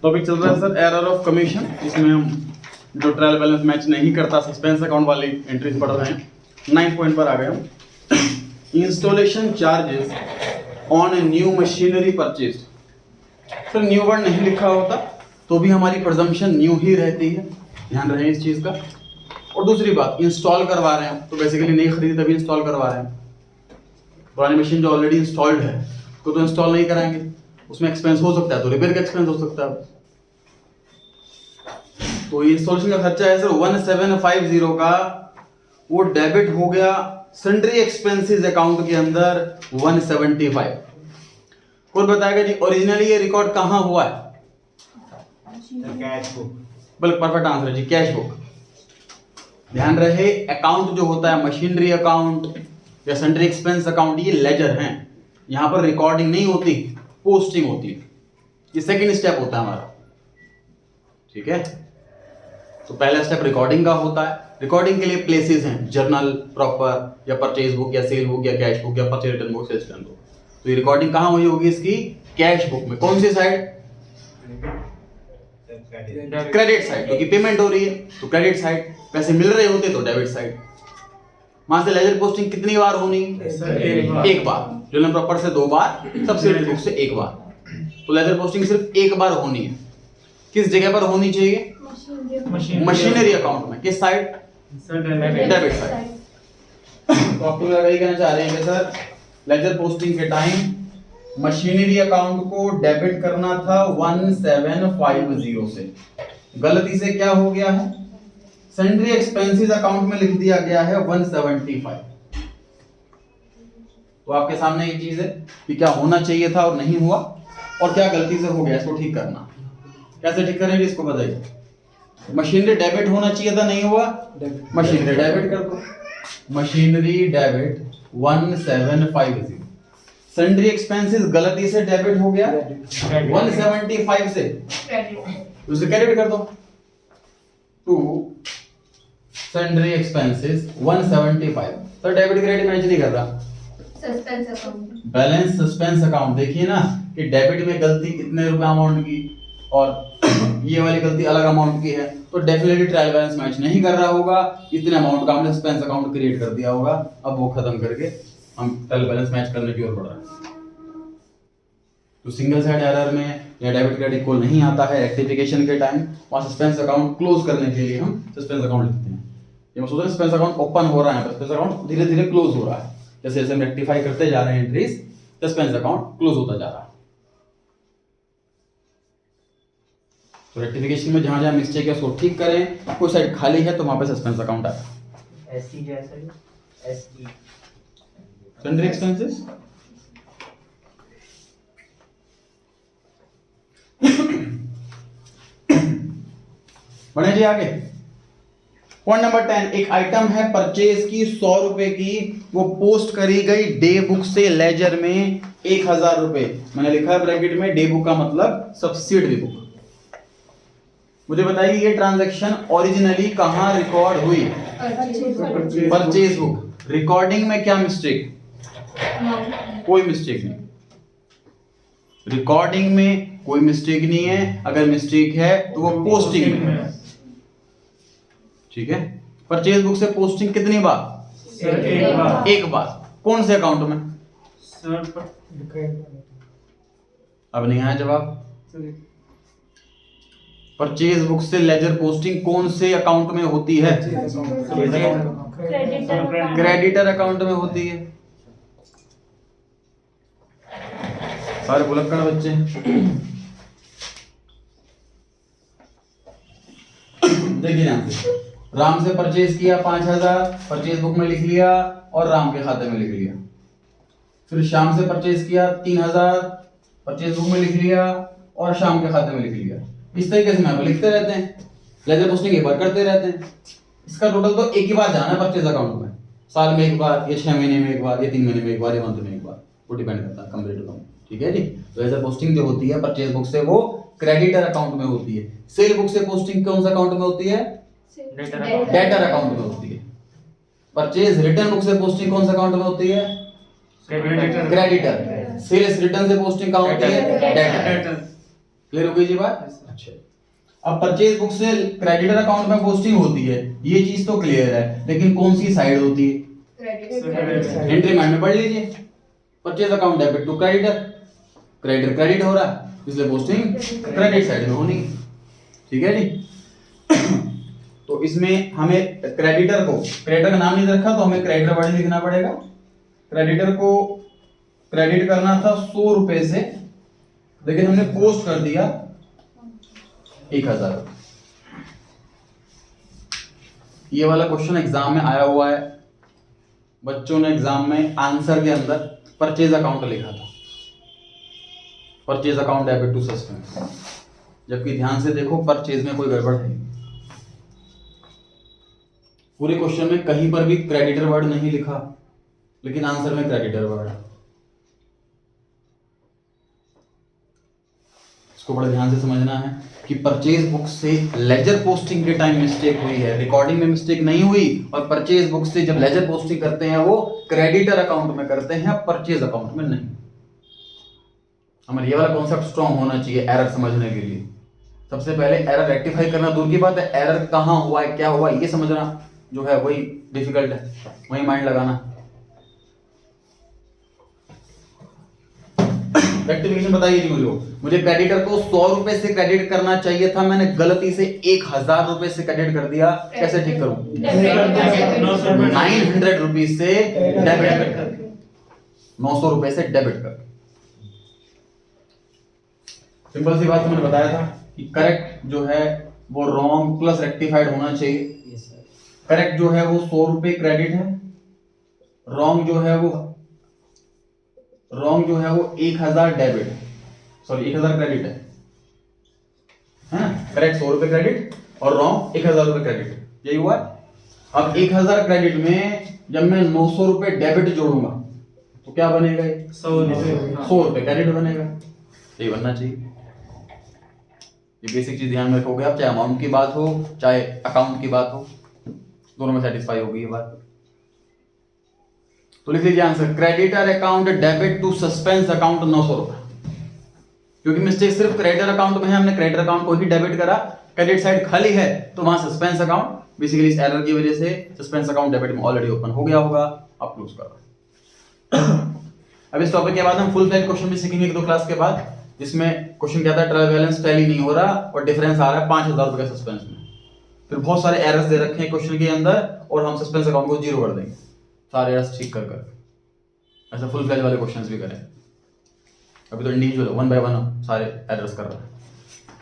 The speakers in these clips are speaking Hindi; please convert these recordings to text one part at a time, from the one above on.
टॉपिक चल रहा है सर एरर ऑफ कमीशन। इसमें हम जो ट्रायल बैलेंस मैच नहीं करता सस्पेंस अकाउंट वाली एंट्रीज पढ़ रहे हैं। 9 पॉइंट पर आ गए हम। Installation charges on a new machinery purchase. Sir new word नहीं लिखा होता तो भी हमारी प्रिजम्पशन न्यू ही रहती है, ध्यान रहे इस चीज का। और दूसरी बात, इंस्टॉल करवा रहे हैं तो बेसिकली नहीं खरीदी तभी इंस्टॉल करवा रहे हैं। पुरानी मशीन जो ऑलरेडी इंस्टॉल्ड है तो इंस्टॉल नहीं कराएंगे, उसमें एक्सपेंस हो सकता है तो रिपेयर का एक्सपेंस हो सकता है। तो इंस्टॉलेशन का खर्चा है सर 1750 का, वो डेबिट हो गया सन्ड्री एक्सपेंसेस अकाउंट के अंदर 175। कौन बताएगा जी ओरिजिनली ये रिकॉर्ड कहां हुआ है? Cash book. बिल्कुल परफेक्ट आंसर जी, कैश बुक। ध्यान रहे अकाउंट जो होता है मशीनरी अकाउंट या सन्ड्री एक्सपेंस अकाउंट ये लेजर हैं, यहां पर रिकॉर्डिंग नहीं होती, पोस्टिंग होती है। ये सेकंड स्टेप होता है हमारा, ठीक है। तो पहला स्टेप रिकॉर्डिंग का होता है। रिकॉर्डिंग के लिए प्लेसेस हैं, जर्नल प्रॉपर या परचेज बुक या सेल बुक या कैश बुक या purchase return book, sales return book. तो ये रिकॉर्डिंग कहां हुई होगी इसकी? कैश बुक में। कौन सी साइड? क्रेडिट साइड, क्योंकि पेमेंट हो रही है तो क्रेडिट साइड। पैसे मिल रहे होते तो डेबिट साइड। वहां से लेजर पोस्टिंग कितनी बार होनी? एक बार। जर्नल प्रॉपर से 2 बार, सब्सिडी बुक से 1 बार। तो लेजर पोस्टिंग सिर्फ 1 बार होनी है। किस जगह पर होनी चाहिए? मशीनरी अकाउंट में। किस साइड? Debit side. तो आप लोग यही कहना चाह रहे हैं कि सर लेजर पोस्टिंग के टाइम मशीनरी अकाउंट को डेबिट करना था 1750 से, गलती से क्या हो गया है? सन्ड्री एक्सपेंसेस अकाउंट में लिख दिया गया है 175। तो आपके सामने ये चीज है कि क्या होना चाहिए था और नहीं हुआ, और क्या गलती से हो गया, इसको ठीक करना। कैसे ठीक करेंगे इसको बताइए। मशीनरी डेबिट होना चाहिए था, नहीं हुआ, मशीनरी डेबिट कर दो। Machinery debit 1750। सन्ड्री एक्सपेंसेस गलती से डेबिट हो गया 175 से, उसे क्रेडिट कर दो टू सन्ड्री एक्सपेंसेस 175। तो डेबिट क्रेडिट मैच नहीं कर रहा। Suspense account, balance suspense account देखिए ना कि डेबिट में गलती इतने रुपए अमाउंट की और ये वाली गलती अलग अमाउंट की है, तो डेफिनेटली ट्रायल बैलेंस मैच नहीं कर रहा होगा। इतने अमाउंट का हमने सस्पेंस अकाउंट क्रिएट कर दिया होगा। अब वो खत्म करके हम ट्रायल बैलेंस मैच करने की ओर बढ़ रहे हैं। तो सिंगल साइड एरर में या डेबिट क्रेडिट इक्वल नहीं आता है रेक्टिफिकेशन के टाइम, वहां सस्पेंस अकाउंट क्लोज करने के लिए हम सस्पेंस अकाउंट लिखते हैं। ये मैं सोच रहा हूं सस्पेंस अकाउंट ओपन हो रहा है, सस्पेंस अकाउंट धीरे धीरे क्लोज हो रहा है। जैसे जैसे हम रेक्टिफाई करते जा रहे हैं एंट्रीज, सस्पेंस अकाउंट क्लोज होता जा रहा है। तो रेक्टिफिकेशन में जहां जहां मिस्टेक है उसको ठीक करें। कोई साइड खाली है तो वहां पे सस्पेंस अकाउंट आएगा। एससी जैसा एसई सन्ड्री एक्सपेंसेस बढ़े जी आगे। पॉइंट नंबर 10, एक आइटम है परचेज की 100 रुपए की, वो पोस्ट करी गई डे बुक से लेजर में 1000 रुपए। मैंने लिखा है ब्रैकेट में डे बुक का मतलब सब्सिडी बुक। मुझे बताइए ये ट्रांजैक्शन ओरिजिनली कहां रिकॉर्ड हुई? Purchase book. रिकॉर्डिंग में क्या मिस्टेक? कोई मिस्टेक नहीं। रिकॉर्डिंग में कोई मिस्टेक नहीं है। अगर मिस्टेक है तो वो पोस्टिंग में है, ठीक है। परचेज बुक से पोस्टिंग कितनी बार? एक बार। कौन से अकाउंट में? अब नहीं आया जवाब। परचेज बुक से लेजर पोस्टिंग कौन से अकाउंट में होती है? क्रेडिटर अकाउंट में होती है। सारे भुलक्कड़ बच्चे। देखिए यहां से राम से परचेज किया 5000, परचेज बुक में लिख लिया और राम के खाते में लिख लिया। फिर श्याम से परचेज किया 3000, परचेज बुक में लिख लिया और श्याम के खाते में लिख लिया। इस तरीके से हम लिखते रहते हैं, लेजर पोस्टिंग एक बार करते रहते हैं। इसका टोटल तो एक ही बार जाना है परचेज अकाउंट में, साल में एक बार या 6 महीने में एक बार या 3 महीने में एक बार या मंथ में एक बार, वो डिपेंड करता है कंप्लीट अकाउंट, ठीक है जी। तो लेजर पोस्टिंग जो होती है परचेज बुक से वो क्रेडिटर अकाउंट में होती है। सेल बुक से पोस्टिंग कौन सा अकाउंट में होती है? डेटर अकाउंट में होती है। परचेज रिटर्न बुक से पोस्टिंग कौन सा अकाउंट में होती है? क्रेडिटर। सेल्स रिटर्न से पोस्टिंग कहां होती है? डेटर। क्लियर हो गई जी बात? अच्छा, अब परचेज बुक से क्रेडिटर अकाउंट में पोस्टिंग होती है, ये चीज तो क्लियर है, लेकिन कौन सी साइड होती है? क्रेडिट एंट्री माइंड में पढ़ लीजिए, purchase account debit to creditor, creditor credit हो रहा है, इसलिए पोस्टिंग क्रेडिट साइड में होनी, ठीक है जी। तो इसमें हमें क्रेडिटर को, क्रेडिटर का नाम नहीं रखा तो हमें क्रेडिटर वर्ड लिखना पड़ेगा। क्रेडिटर को क्रेडिट करना था 100 रुपए से, लेकिन हमने पोस्ट कर दिया 1000। ये वाला क्वेश्चन एग्जाम में आया हुआ है, बच्चों ने एग्जाम में आंसर के अंदर परचेज अकाउंट लिखा था, purchase account debit to suspense, जबकि ध्यान से देखो परचेज में कोई गड़बड़ है, पूरे क्वेश्चन में कहीं पर भी क्रेडिटर वर्ड नहीं लिखा, लेकिन आंसर में क्रेडिटर वर्ड है। इसको बड़े ध्यान से समझना है कि परचेज बुक से लेजर पोस्टिंग के टाइम मिस्टेक हुई है, रिकॉर्डिंग में मिस्टेक नहीं हुई, और परचेज बुक से जब लेजर पोस्टिंग करते हैं वो क्रेडिटर अकाउंट में करते हैं, परचेज अकाउंट में नहीं। हमें ये वाला कॉन्सेप्ट स्ट्रॉन्ग होना चाहिए एरर समझने के लिए। सबसे पहले एरर रेक्टिफाई करना दूर की बात है, एरर कहां हुआ है, क्या हुआ, ये समझना जो है वही डिफिकल्ट है, वही माइंड लगाना। रेक्टिफिकेशन बताइए जी मुझे क्रेडिटर को 100 रुपए से क्रेडिट करना चाहिए था, मैंने गलती से 1000 रुपए से क्रेडिट कर दिया, कैसे ठीक करूं? 900 रुपीज से डेबिट कर, 900 रुपए से डेबिट कर। सिंपल सी बात मैंने बताया था कि करेक्ट जो है वो रॉन्ग प्लस रेक्टिफाइड होना चाहिए। करेक्ट जो है वो 100 रुपए क्रेडिट है, रॉन्ग जो है वो 1000 डेबिट है, सॉरी 1000 क्रेडिट है ना? करेक्ट 100 रुपए क्रेडिट और रॉन्ग 1000 रुपए क्रेडिट, यही हुआ। अब 1000 क्रेडिट में जब मैं 900 रुपए डेबिट जोड़ूंगा तो क्या बनेगा? 100 रुपए क्रेडिट बनेगा, यही बनना चाहिए। ये बेसिक चीज ध्यान में रखोगे आप, चाहे अमाउंट की बात हो चाहे अकाउंट की बात हो, दोनों में सेटिस्फाई होगी ये बात। तो लिख लीजिए answer, creditor account debit to suspense account 900 रुपए, क्योंकि मिस्टेक सिर्फ क्रेडिटर अकाउंट में है, हमने क्रेडिटर अकाउंट को ही डेबिट करा, क्रेडिट साइड खाली है तो वहां सस्पेंस अकाउंट, बेसिकली इस एरर की वजह से सस्पेंस अकाउंट डेबिट में ऑलरेडी ओपन हो गया होगा, आप क्लोज करो। अब इस टॉपिक के बाद हम फुल फ्लैज क्वेश्चन भी सीखेंगे एक दो क्लास के बाद, जिसमें क्वेश्चन क्या था, ट्रायल बैलेंस टैली नहीं हो रहा और डिफरेंस आ रहा है 5000 रुपए का सस्पेंस में, फिर बहुत सारे एरर्स दे रखे हैं क्वेश्चन के अंदर और हम सस्पेंस अकाउंट को जीरो कर देंगे, सारे एरर्स ठीक कर कर। ऐसा फुल फ्लैज वाले क्वेश्चंस भी करें, अभी तो इंडिविजुअल 1 बाय 1 सारे एरर्स कर रहे हैं,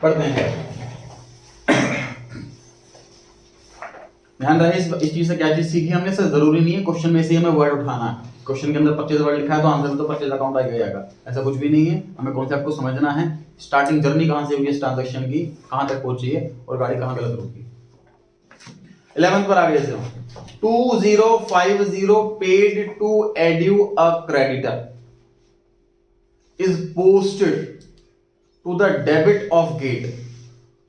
पढ़ते हैं। ध्यान रहे इस चीज से क्या चीज सीखी हमने, सर जरूरी नहीं है क्वेश्चन में से हमें वर्ड उठाना है, क्वेश्चन के अंदर परचेज वर्ड लिखा है तो आंसर में तो परचेज अकाउंट आ जाएगा, ऐसा कुछ भी नहीं है। हमें कॉन्सेप्ट को समझना है, स्टार्टिंग जर्नी कहां से हुई है इस ट्रांजैक्शन की, कहां तक पहुंची है और गाड़ी कहां गलत रुकी। 11th पर आ गए थे, 2050 पेड टू एड्यू a creditor is posted to the debit of gate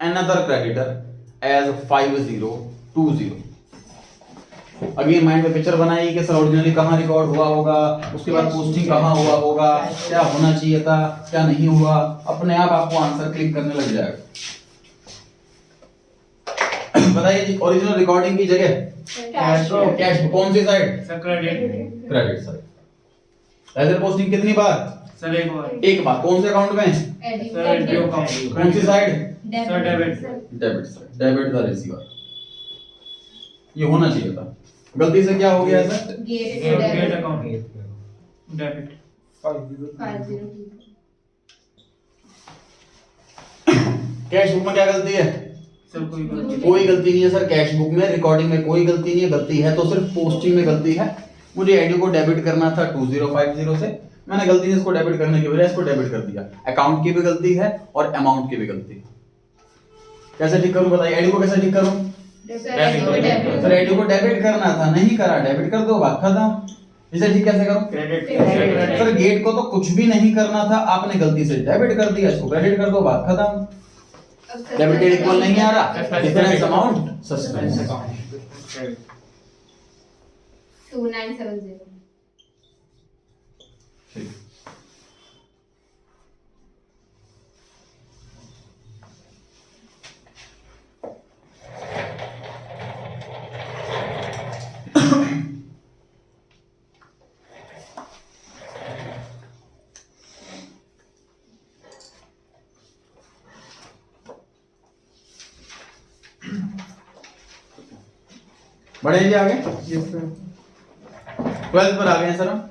another creditor as 5020। Again mind में पिक्चर बनाई कि सर ओरिजिनली कहां रिकॉर्ड हुआ होगा, उसके बाद पोस्टिंग कहां हुआ होगा, क्या होना चाहिए था क्या नहीं हुआ, अपने आप आपको आंसर क्लिक करने लग जाएगा। बताइए जी, ओरिजिनल रिकॉर्डिंग की जगह कैश, कौन सी side? Credit side. Ledger posting कितनी बार? सर एक बार। कौन से अकाउंट में? कौन सी side? Debit debit side, debit the receiver, ये होना चाहिए था। गलती से क्या हो गया sir? Gate account debit 50 cash book में क्या गलती है? सर कोई गलती नहीं है सर, कैश बुक में रिकॉर्डिंग में कोई गलती नहीं है, गलती है तो सिर्फ पोस्टिंग में गलती है। मुझे आईडी को डेबिट करना था 2050 से, मैंने गलती से इसको डेबिट करने की वजह इसको डेबिट कर दिया। अकाउंट की भी गलती है और अमाउंट की भी गलती है। कैसे ठीक करूं बताइए, आईडी को कैसे ठीक करूं? सर आईडी को डेबिट करना था, नहीं करा, डेबिट कर दो, बात खत्म। इसे ठीक कैसे करूं? क्रेडिट। सर गेट को तो कुछ भी नहीं करना था, आपने गलती से डेबिट कर दिया, इसको क्रेडिट कर दो, बात खत्म। डेबिट क्रेडिट इक्वल नहीं आ रहा, डिफरेंस अमाउंट सस्पेंस अकाउंट। 2970 ठीक। बढ़े जी आगे। Yes sir. 12th पर आ गए हैं सर हम।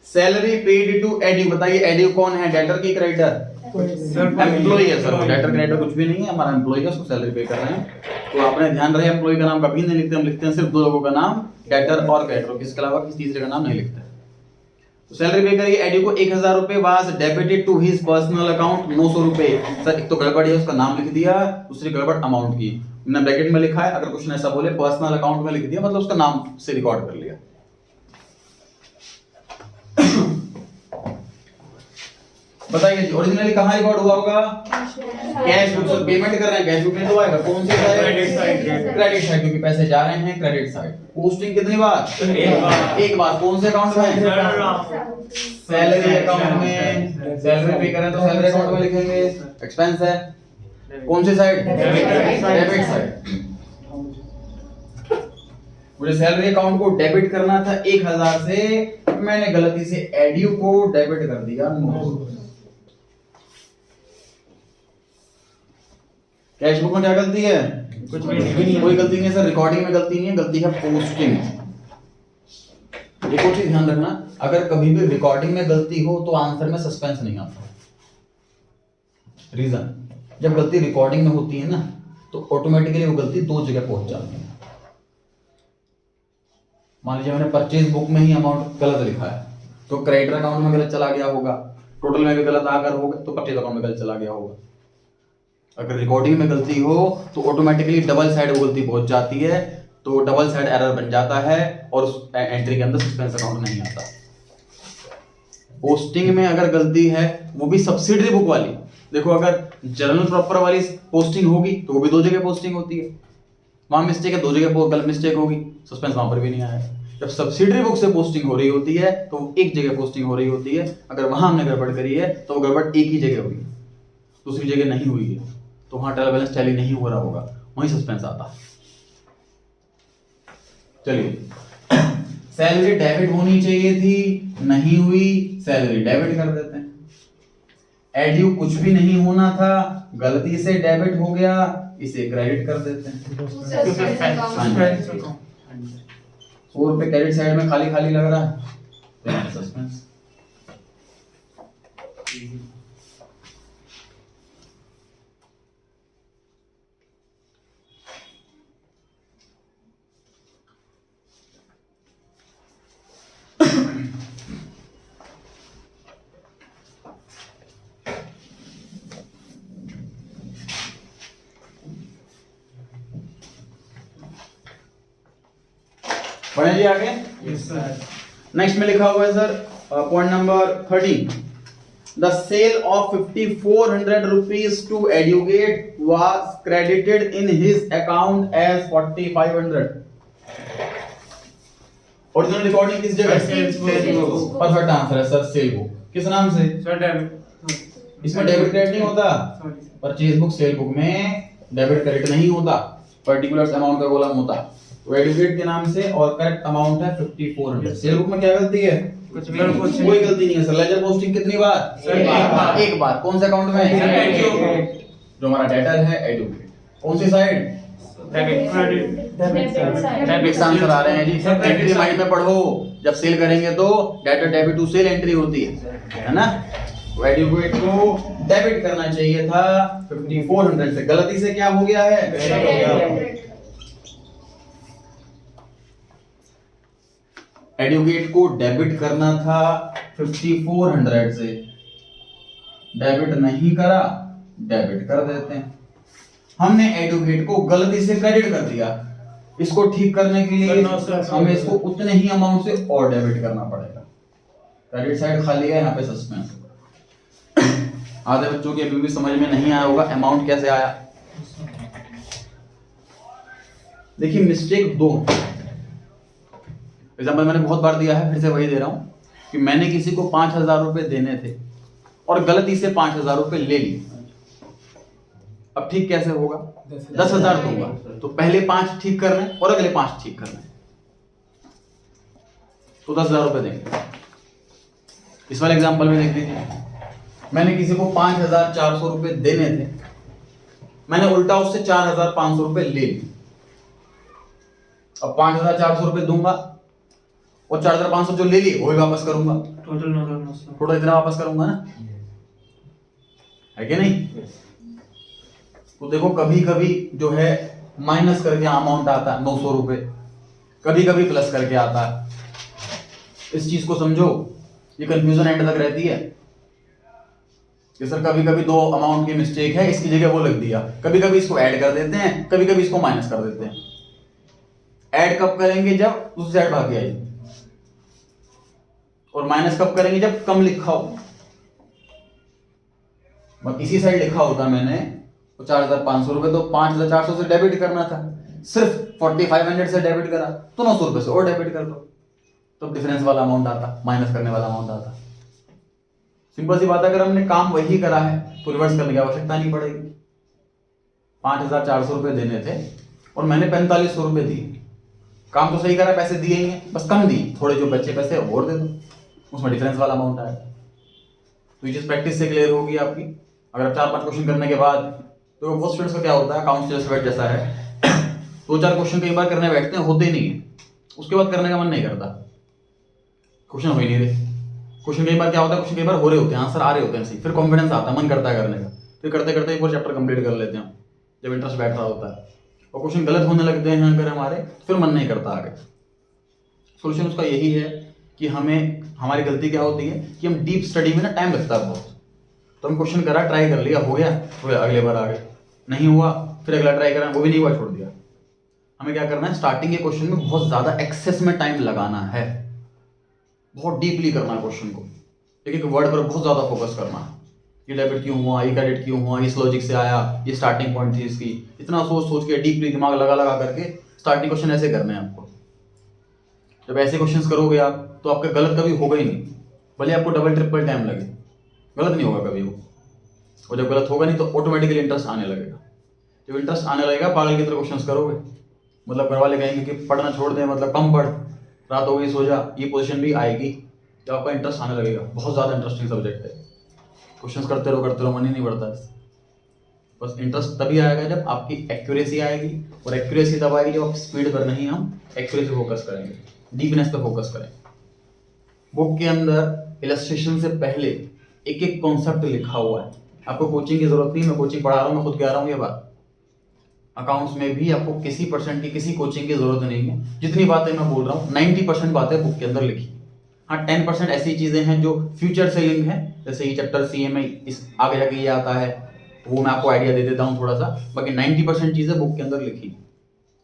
सैलरी पेड टू एड्यू, बताइए एड्यू कौन है, डेटर की क्रेडिटर? एम्प्लॉय है सर, डेटर क्रेडिटर कुछ भी नहीं है, हमारा एम्प्लॉय है, उसको सैलरी पे कर रहे हैं। तो आपने ध्यान रहे एम्प्लॉय का नाम कभी नहीं लिखते, हम लिखते हैं सिर्फ दो लोगों का नाम, डेटर और क्रेडिटर, किसके अलावा किसी तीसरे का नाम नहीं लिखते। तो सैलरी पे करिए, एड्यू को 1000 रुपए was debited to his personal account 900 रुपए। सर एक तो गड़बड़ है, उसका नाम लिख दिया, दूसरी गड़बड़ अमाउंट की, मैंने ब्रैकेट में लिखा है, अगर क्वेश्चन ऐसा बोले पर्सनल अकाउंट में लिख दिया मतलब उसका नाम से रिकॉर्ड कर लिया। बताइए जी ओरिजिनली कहाँ रिकॉर्ड हुआ होगा? कैश बुक से पेमेंट कर रहे हैं, कैश बुक में तो आएगा कौन सी side? Credit side. Credit side, क्योंकि पैसे जा रहे हैं क्रेडिट साइड। पोस्टिंग कितनी बार? एक बार। एक बार। कौन से अकाउंट में? सैलरी अकाउंट में। सैलरी पे करें तो सैलरी अकाउंट में लिखेंगे। एक्सपेंस है कौन सी साइड? Debit side. मुझे सैलरी अकाउंट को डेबिट करना था 1000 से, मैंने गलती से एड्यू को डेबिट कर दिया 900। कैश बुक में क्या गलती है? कुछ भी नहीं। कोई गलती नहीं है सर, रिकॉर्डिंग में गलती नहीं है, गलती है पोस्टिंग। एक और चीज ध्यान रखना, अगर कभी भी रिकॉर्डिंग में गलती हो तो आंसर में सस्पेंस नहीं आता। रीजन, जब गलती रिकॉर्डिंग में होती है ना तो ऑटोमेटिकली वो गलती दो जगह पहुंच जाती है। मान लीजिए मैंने परचेज बुक में ही अमाउंट गलत लिखा है तो क्रेडिटर अकाउंट में गलत चला गया होगा, टोटल में भी गलत आकर होगा तो परचेज अकाउंट में गलत चला गया होगा। अगर रिकॉर्डिंग में गलती हो तो ऑटोमेटिकली डबल साइड वो गलती पहुंच जाती है, तो डबल साइड एरर बन जाता है और उस एंट्री के अंदर सस्पेंस अकाउंट नहीं आता। पोस्टिंग में अगर गलती है वो भी सब्सिडरी बुक वाली, देखो अगर जर्नल प्रॉपर वाली पोस्टिंग होगी तो वो भी दो जगह पोस्टिंग होती है, वहां मिस्टेक है, दो जगह गलत मिस्टेक होगी, सस्पेंस वहां पर भी नहीं आएगा। जब सब्सिडरी बुक से पोस्टिंग हो रही होती है तो वो एक जगह पोस्टिंग हो रही होती है, अगर वहां हमने गड़बड़ करी है तो वो गड़बड़ एक ही जगह हुई, दूसरी जगह नहीं हुई है, तो वहां ट्रायल बैलेंस टैली नहीं हो रहा होगा, वहीं सस्पेंस आता है। चलिए सैलरी डेबिट होनी चाहिए थी, नहीं हुई, सैलरी डेबिट कर देते हैं। एड्यू कुछ भी नहीं होना था, गलती से डेबिट हो गया, इसे क्रेडिट कर देते हैं। Suspense account। 100 रुपए क्रेडिट साइड में खाली खाली लग रहा है तो सस्पेंस। बढ़े जी आगे। Yes sir. नेक्स्ट में लिखा हुआ है sir point number 13, the sale of 5400 rupees to एडुकेट was credited in his account as 4500। Original recording किस जगह? Sales book। परफेक्ट आंसर है सर, सेल बुक। किस नाम से? Sir debit. इसमें डेबिट क्रेडिट नहीं होता, sorry sir. Purchase book sale book में डेबिट क्रेडिट नहीं होता, पर्टिकुलर अमाउंट का कॉलम होता। तो एडुकेट के नाम से और करेक्ट अमाउंट है 5400। सेल बुक में क्या गलती है? कुछ भी नहीं। कोई गलती नहीं है सर। लेजर पोस्टिंग कितनी बार? सर, एक बार। एक बार। कौन से अकाउंट में? सर, एडुकेट। जो हमारा डेटर है एडुकेट। कौन सी side? Debit credit. Fix answer आ रहे हैं जी। सर, एंट्री माइंड में पढ़ो, जब सेल करेंगे तो debtor debit to sale entry होती है ना। तो एडुकेट को डेबिट करना चाहिए था 5400 से, गलती से क्या हो गया है? एडुकेट को डेबिट करना था 5400 से, डेबिट नहीं करा, डेबिट कर देते हैं। हमने एडुकेट को गलती से क्रेडिट कर दिया, इसको ठीक करने के लिए हमें इसको उतने ही अमाउंट से और डेबिट करना पड़ेगा। क्रेडिट साइड खाली है, यहाँ पे सस्पेंस। आधे बच्चों के अभी भी समझ में नहीं आया होगा अमाउंट कैसे आया। देखिए मिस्टेक दो, एग्जाम्पल मैंने बहुत बार दिया है, फिर से वही दे रहा हूं कि मैंने किसी को 5000 रुपए देने थे और गलती से 5000 रुपए ले लिए। अब ठीक कैसे होगा? 10,000 दूंगा तो पहले 5 ठीक करने और अगले 5 ठीक करने, तो 10,000 रुपए देंगे। इस वाले एग्जाम्पल में देख लीजिए, मैंने किसी को 5,400 रुपए देने थे, मैंने उल्टा उससे 4,500 रुपए ले लिए। अब 5,400 रुपए दूंगा और 4,500 जो ले लिए वो भी वापस करूंगा, टोटल 9,900 थोड़ा इतना वापस करूंगा ना, है कि नहीं? तो देखो कभी कभी जो है माइनस करके अमाउंट आता है 900 रुपए, कभी कभी प्लस करके आता है। इस चीज को समझो, ये कंफ्यूजन एंड तक रहती है कि सर कभी कभी दो अमाउंट की मिस्टेक है, इसकी जगह वो लिख दिया, कभी कभी इसको ऐड कर देते हैं, कभी कभी इसको माइनस कर देते हैं। ऐड कब करेंगे? जब दूसरी साइड भागी आएगी, और माइनस कब करेंगे? जब कम लिखा हो। बस इसी साइड लिखा होता मैंने तो 4,500 रुपए, तो 5,400 से डेबिट करना था, सिर्फ 4,500 से डेबिट करा तो 900 रुपए से और डेबिट कर दो, तो डिफरेंस वाला अमाउंट आता, माइनस करने वाला अमाउंट आता। सिंपल सी बात है, अगर हमने काम वही करा है तो रिवर्स करने की आवश्यकता नहीं पड़ेगी। 5,400 रुपए देने थे और मैंने 4,500 रुपए दिए, काम तो सही करा, पैसे दिए ही हैं, बस कम दिए, थोड़े जो बच्चे पैसे और दे दो, उसमें डिफरेंस वाला अमाउंट आएगा। तो ये चीज प्रैक्टिस से क्लियर होगी आपकी। अगर आप 4-5 क्वेश्चन करने के बाद, तो बहुत स्टूडेंट्स का क्या होता है, अकाउंट जैसा है 2-4 क्वेश्चन कई बार करने बैठते हैं, होते नहीं है, उसके बाद करने का मन नहीं करता, क्वेश्चन हो ही नहीं रहे। क्वेश्चन कई बार क्या होता है, क्वेश्चन कई बार हो रहे होते हैं, आंसर आ रहे होते हैं सही, फिर कॉन्फिडेंस आता है, मन करता है करने का, फिर करते करते एक और चैप्टर कंप्लीट कर लेते हैं जब इंटरेस्ट बैठ रहा होता है। और क्वेश्चन गलत होने लगते हैं अगर हमारे, फिर मन नहीं करता आगे। सोल्यूशन उसका यही है कि हमें, हमारी गलती क्या होती है कि हम डीप स्टडी में ना टाइम लगता है बहुत, तो हम क्वेश्चन करा, ट्राई कर लिया, हो गया तो अगले बार आ गए, नहीं हुआ फिर अगला ट्राई करा, वो भी नहीं हुआ, छोड़ दिया। हमें क्या करना है, स्टार्टिंग के क्वेश्चन में बहुत ज्यादा एक्सेस में टाइम लगाना है, बहुत डीपली करना है क्वेश्चन को, एक एक वर्ड पर बहुत ज्यादा फोकस करना है। ये डेबिट क्यों हुआ, ये क्रेडिट क्यों हुआ, इस लॉजिक से आया, ये स्टार्टिंग पॉइंट थी इसकी, इतना सोच सोच के डीपली दिमाग लगा लगा करके स्टार्टिंग क्वेश्चन ऐसे करने हैं आपको। जब ऐसे क्वेश्चंस करोगे आप तो आपका गलत कभी होगा ही नहीं, भले आपको डबल ट्रिपल टाइम लगे, गलत नहीं होगा कभी वो। और जब गलत होगा नहीं तो ऑटोमेटिकली इंटरेस्ट आने लगेगा। जब इंटरेस्ट आने लगेगा, पागल की तरह क्वेश्चंस करोगे, मतलब घर वाले कहेंगे कि पढ़ना छोड़ दे, मतलब कम पढ़, रात हो गई सो जा, ये पोजीशन भी आएगी जब आपका इंटरेस्ट आने लगेगा। बहुत ज़्यादा इंटरेस्टिंग सब्जेक्ट है, क्वेश्चंस करते रहो मन ही नहीं बढ़ता है। बस इंटरेस्ट तभी आएगा जब आपकी एक्यूरेसी आएगी, और एक्यूरेसी तब आएगी जब आप स्पीड पर नहीं, हम एक्यूरेसी फोकस करेंगे, डीपनेस पे फोकस करेंगे। बुक के अंदर इलस्ट्रेशन से पहले एक एक कॉन्सेप्ट लिखा हुआ है, आपको कोचिंग की जरूरत नहीं, मैं कोचिंग पढ़ा रहा हूँ, मैं खुद कह रहा हूँ ये बात। अकाउंट्स में भी आपको किसी परसेंट की किसी कोचिंग की जरूरत नहीं है। जितनी बातें मैं बोल रहा हूँ 90% बातें बुक के अंदर लिखी। हाँ 10% ऐसी चीजें हैं जो फ्यूचर से लिंक है, जैसे ये चैप्टर CMA इस आगे जाके ये आता है, वो मैं आपको आइडिया दे देता हूँ थोड़ा सा। बाकी 90% चीजें बुक के अंदर लिखी।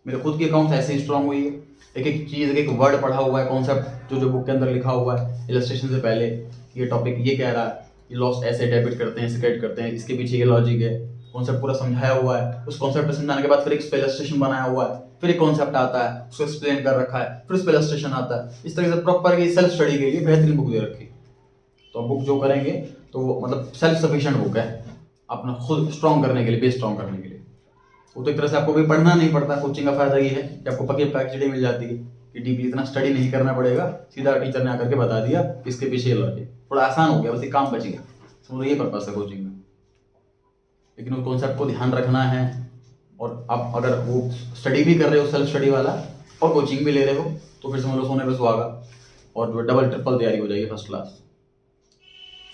मेरे खुद की अकाउंट्स ऐसे स्ट्रांग हुई है, एक एक चीज, एक एक वर्ड पढ़ा हुआ है, कॉन्सेप्ट जो बुक के अंदर लिखा हुआ है इलस्ट्रेशन से पहले, ये टॉपिक ये कह रहा है, ये लॉस ऐसे डेबिट करते हैं, ऐसे क्रेडिट करते हैं, इसके पीछे ये लॉजिक है, कॉन्सेप्ट पूरा समझाया हुआ है। उस कॉन्सेप्ट समझाने के बाद फिर एक इलस्ट्रेशन बनाया हुआ है, फिर एक कॉन्सेप्ट आता है, उसको एक्सप्लेन कर रखा है, फिर उस पर इलस्ट्रेशन आता है। इस तरह से प्रॉपर की सेल्फ स्टडी के लिए बेहतरीन बुक दे रखी। तो बुक जो करेंगे तो वो मतलब सेल्फ सफिशिएंट बुक है, अपना खुद स्ट्रॉन्ग करने के लिए, बेस स्ट्रॉन्ग करने के लिए। वो तो एक तरह से आपको भी पढ़ना नहीं पड़ता। कोचिंग का फायदा ये है कि आपको पक्की पैकेज मिल जाती है कि डीपली इतना स्टडी नहीं करना पड़ेगा, सीधा टीचर ने आकर के बता दिया इसके पीछे लॉजिक, थोड़ा आसान हो गया, बस एक काम बच गया। समझो ये पर्पस है कोचिंग में। लेकिन उस कॉन्सेप्ट को ध्यान रखना है, और आप अगर वो स्टडी भी कर रहे हो सेल्फ स्टडी वाला और कोचिंग भी ले रहे हो तो फिर समझ लो सोने पे सुहागा, और जो डबल ट्रिपल तैयारी हो जाएगी फर्स्ट क्लास।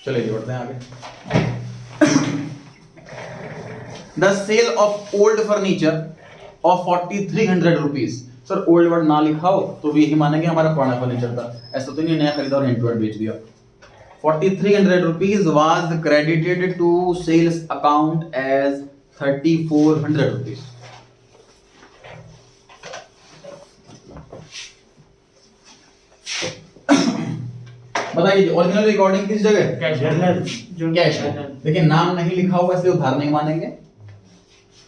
चलिए बढ़ते हैं आगे। The sale of old furniture of 4,300 rupees। Sir old word ना लिखा हो तो भी यही मानेंगे हमारा पुराना फर्नीचर था, ऐसा तो नहीं नया खरीदा और हैंड टू हैंड बेच दिया। 4,300 rupees was credited to sales account as 3,400 rupees। बताइए ओरिजिनल रिकॉर्डिंग किस जगह? कैश में। देखिए नाम नहीं लिखा हुआ इसलिए उधार नहीं मानेंगे।